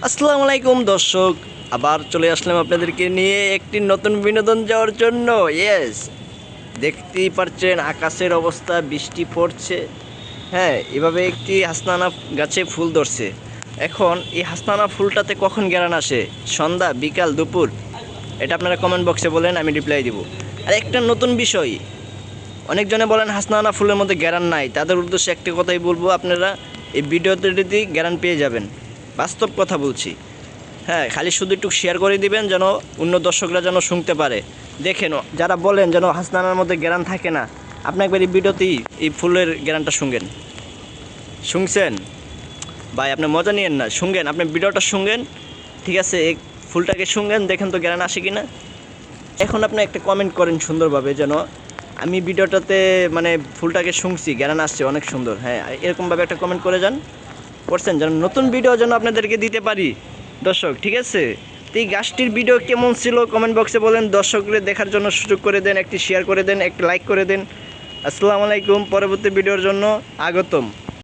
আসসালামু আলাইকুম দর্শক, আবার চলে আসলাম আপনাদেরকে নিয়ে একটি নতুন বিনোদন যাওয়ার জন্য। ইয়েস, দেখতেই পাচ্ছেন আকাশের অবস্থা, বৃষ্টি পড়ছে। হ্যাঁ, এভাবে একটি হাসনানা গাছে ফুল ধরছে। এখন এই হাসনানা ফুলটাতে কখন ঘ্রাণ আসে? সন্ধ্যা, বিকাল, দুপুর? এটা আপনারা কমেন্ট বক্সে বলেন, আমি রিপ্লাই দিব। আর একটা নতুন বিষয়, অনেকজনে বলেন হাসনানা ফুলের মধ্যে ঘ্রাণ নাই। তাদের উদ্দেশ্যে একটি কথাই বলবো, আপনারা এই ভিডিওতে যদি ঘ্রাণ পেয়ে যাবেন, বাস্তব কথা বলছি। হ্যাঁ, খালি শুধু একটু শেয়ার করে দিবেন যেন অন্য দর্শকরা যেন শুনতে পারে। দেখেন, যারা বলেন যেন হাসনানার মধ্যে ঘ্রাণ থাকে না, আপনি একবার এই ভিডিওতেই এই ফুলের ঘ্রাণটা শুনবেন। শুনছেন ভাই? আপনি মজা নিয়েন না, শুনবেন, আপনি ভিডিওটা শুনবেন, ঠিক আছে? এই ফুলটাকে শুনবেন, দেখেন তো ঘ্রাণ আসে কি না। এখন আপনি একটা কমেন্ট করেন সুন্দরভাবে, যেন আমি ভিডিওটাতে মানে ফুলটাকে শুনছি, ঘ্রাণ আসছে, অনেক সুন্দর। হ্যাঁ, এরকমভাবে একটা কমেন্ট করে যান, করছেন যেন নতুন ভিডিও যেন আপনাদেরকে দিতে পারি দর্শক, ঠিক আছে? তো এই গাছটির ভিডিও কেমন ছিল কমেন্ট বক্সে বলেন, দর্শকদের দেখার জন্য সুযোগ করে দেন, একটি শেয়ার করে দেন, একটি লাইক করে দেন। আসসালামু আলাইকুম, পরবর্তী ভিডিওর জন্য আগতম।